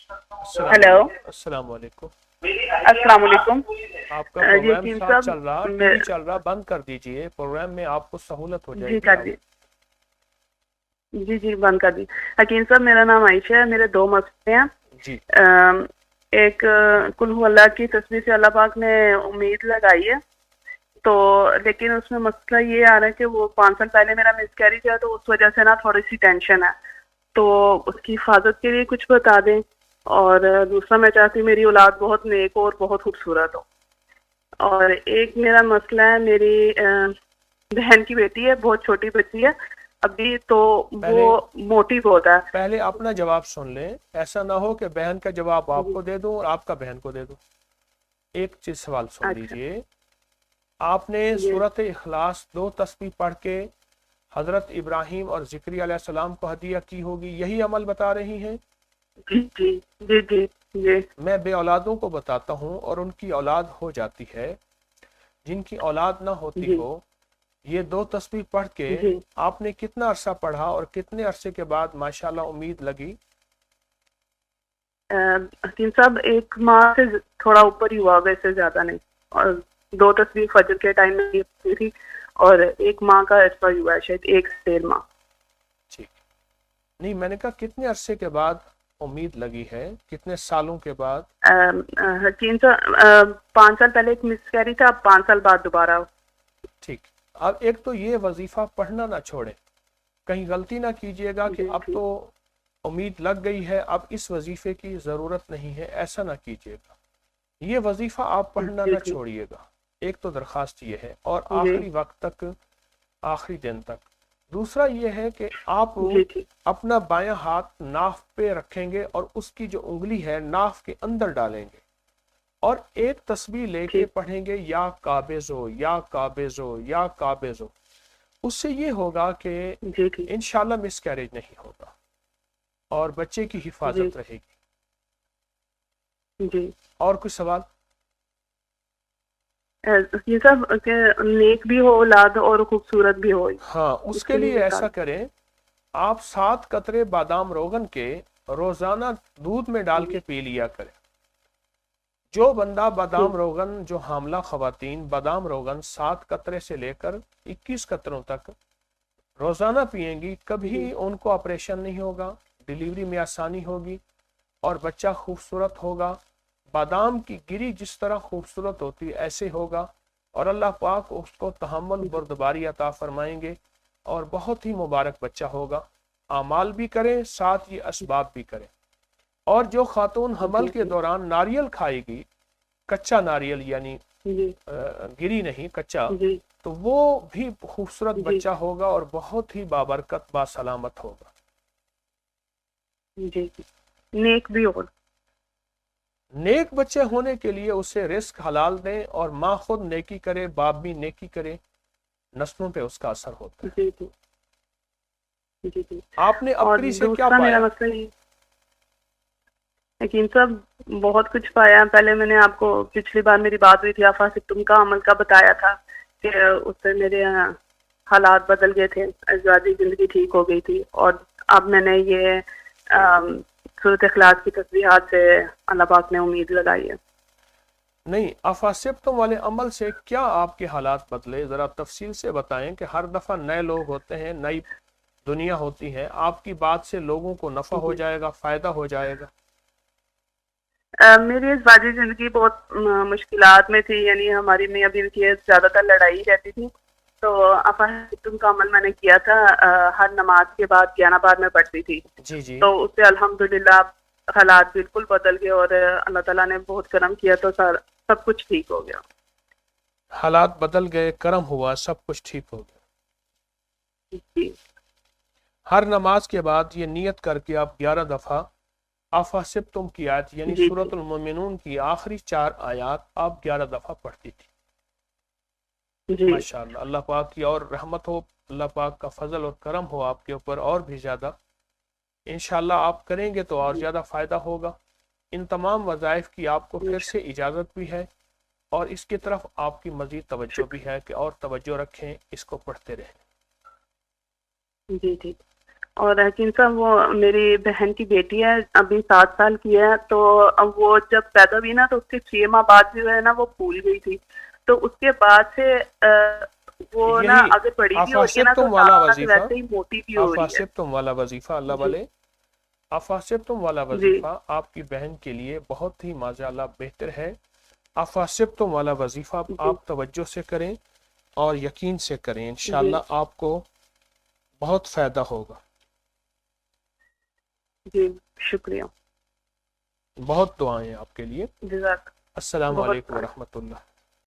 Hello. अस्सलाम वालेकुम। अस्सलाम वालेकुम। आपका प्रोग्राम यकीन साथ साहब चल रहा, मैं टीवी चल रहा, बंद कर दीजिए, प्रोग्राम में आपको सहूलत हो जी जाएगी। कर आप दी। जी जी बंद कर दी। हकीम साहब मेरा नाम आयशा है। मेरे दो मसले हैं। जी अम, एक कुल हु अल्लाह की तस्बीह से अल्लाह पाक ने उम्मीद लगाई है, तो लेकिन उसमें मसला ये आ रहा है कि वो 5 साल पहले मेरा मिसकैरेज है, तो उस वजह से ना थोड़ी सी टेंशन है। तो उसकी हिफाजत के लिए कुछ बता दें। और दूसरा मैं चाहती हूँ मेरी औलाद बहुत नेक हो और बहुत खूबसूरत हो। और एक मेरा मसला है, मेरी बहन की बेटी है, बहुत छोटी बच्ची है अभी, तो वो पहले मोटी बहुत है। पहले अपना जवाब सुन लें, ऐसा ना हो कि बहन का जवाब जी। आपको दे दूं और आपका बहन को दे दूं। एक चीज सवाल सुन अच्छा। लीजिए। आपने जी सूरत इखलास 2 तस्बीह पढ़ के हजरत इब्राहिम और ज़िक्रिया अलैहिस्सलाम को हदिया की होगी, यही अमल बता रही हैं। जी जी जी जी जी मैं बे औलादों को बताता हूँ और उनकी औलाद हो जाती है, जिनकी औलाद ना होती जी हो। ये 2 तस्बीह पढ़ के जी। आपने कितना अरसा पढ़ा और कितने अरसे के बाद माशाल्लाह उम्मीद लगी? हकीम साहब 1 माह से थोड़ा ऊपर ही हुआ होगा, इससे ज्यादा नहीं। और 2 तस्वीर फजर के टाइम में की थी, और 1 माह का इस पर हुआ है, शायद 1 से 1.5 माह। ठीक। नहीं, मैंने कहा कितने अरसे के बाद उम्मीद लगी है, कितने सालों के बाद? हकीम साहब 5 साल पहले एक मिसकैरेज था, अब 5 साल बाद दोबारा। ठीक। अब एक तो ये वजीफा पढ़ना ना छोड़ें, कहीं गलती ना कीजिएगा कि जी अब जी तो उम्मीद लग गई है, अब इस वजीफे की ज़रूरत नहीं है, ऐसा ना कीजिएगा। ये वजीफा आप पढ़ना जी ना जी छोड़िएगा। एक तो दरख्वास्त ये है, और जी आखिरी वक्त तक, आखिरी दिन तक। दूसरा ये है कि आप जी जी अपना बायां हाथ नाफ पे रखेंगे और उसकी जो उंगली है नाफ के अंदर डालेंगे, और एक तस्बीह लेके ठीक। पढ़ेंगे, या काबिज़ो या काबिज़ो या काबिज़ो। उससे ये होगा कि जी ठीक। इंशाल्लाह मिसकैरेज नहीं होगा और बच्चे की जी हिफाजत रहेगी। जी। और कुछ सवाल? ये सब के नेक भी हो औलाद और खूबसूरत भी हो, हाँ, उसके इसके लिए लिए बता ऐसा दें। करें, आप 7 कतरे बादाम रोगन के रोजाना दूध में डाल के जी पी लिया करें। जो बंदा बादाम ठीक। रोगन, जो हामला खवातीन बादाम रोगन 7 कतरे से लेकर 21 कतरों तक रोजाना पिएंगी, जी कभी उनको ऑपरेशन नहीं होगा, डिलीवरी में आसानी होगी और बच्चा खूबसूरत होगा। बादाम की गिरी जिस तरह खूबसूरत होती है ऐसे होगा, और अल्लाह पाक उसको तहम्मुल जी बर्दबारी अता फरमाएंगे और बहुत ही मुबारक बच्चा होगा। आमाल भी करें, साथ ये असबाब भी करें। और जो खातून हमल जी के जी दौरान नारियल खाएगी, कच्चा नारियल यानी जी गिरी नहीं, कच्चा, जी तो वो भी खूबसूरत जी बच्चा होगा और बहुत ही बाबरकत बासलामत होगा। जी जी। नेक भी हो। नेक बच्चे होने के लिए उसे रिस्क हलाल दें, और माँ खुद नेकी करे, बाप भी नेकी करे, नस्लों पे उसका असर होता है। जी जी जी जी। आपने और अबकरी से क्या दूसरा मेरा पाया? मसला ये, यकीन सब बहुत कुछ पाया। पहले मैंने आपको पिछली बार मेरी बात हुई थी, आफा से तुमका अमल का बताया था कि उससे मेरे हालात बदल गए थे, अजवाजी जिंदगी ठीक हो गई थी। और अब मैंने ये सूरत इखलास की तस्बीहात से अल्लाह पाक ने उम्मीद लगाई है। नहीं, अफासिब्तुम वाले अमल से क्या आपके हालात बदले, जरा तफसील से बताएं कि हर दफा नए लोग होते हैं, नई दुनिया होती है, आपकी बात से लोगों को नफा हो जी। जाएगा, फायदा हो जाएगा। मेरी अज़वाजी ज़िंदगी बहुत मुश्किलात में थी, यानी हमारी मियाँ बीवी की ज़्यादातर लड़ाई रहती थी। तो अफ़ातुम का अमल मैंने किया था, हर नमाज के बाद 11 बार मैं पढ़ती थी। जी जी। तो उससे अल्हम्दुलिल्लाह हालात बिल्कुल बदल गए, और अल्लाह ताला ने बहुत करम किया, तो सब कुछ ठीक हो गया। हालात बदल गए, करम हुआ, सब कुछ ठीक हो गया। जी हर नमाज के बाद ये नियत करके आप 11 दफा अफासिब्तुम की आयत यानी जी जी सूरतुल मोमिनून की आखिरी 4 आयत आप 11 दफा पढ़ती थी। जी माशाअल्लाह, अल्लाह पाक की और रहमत हो, अल्लाह पाक का फजल और करम हो आपके ऊपर और भी ज्यादा। इंशाल्लाह आप करेंगे तो और जी ज्यादा फायदा होगा। इन तमाम वज़ाइफ की आपको फिर से इंशा- इजाज़त भी है, और इसकी तरफ आपकी मज़ीद तवज्जो भी शुक्र। है कि और तवज्जो रखें, इसको पढ़ते रहें। जी जी। اور حکیم صاحب وہ میری بہن کی بیٹی ہے، ابھی 7 سال کی ہے، تو وہ جب پیدا ہوئی نا تو اس کے 6 ماہ بعد جو ہے نا وہ پھول گئی تھی، تو اس کے بعد سے وہ نا یہی اگر بڑی بھی ہو رہی ہے نا تو افاسبتم والا ساتھ ساتھ وظیفہ، ویسے ہی موٹی بھی ہو رہی ہے۔ افاسبتم والا وظیفہ اللہ جی والے، افاسبتم والا جی وظیفہ آپ کی بہن کے لیے بہت ہی ماشاءاللہ بہتر ہے۔ افاسبتم والا وظیفہ جی آپ توجہ سے کریں اور یقین سے کریں، جی انشاءاللہ آپ کو بہت فائدہ ہوگا۔ جی شکریہ، بہت دعائیں آپ کے لیے۔ جزاک، السلام بہت علیکم ورحمۃ اللہ۔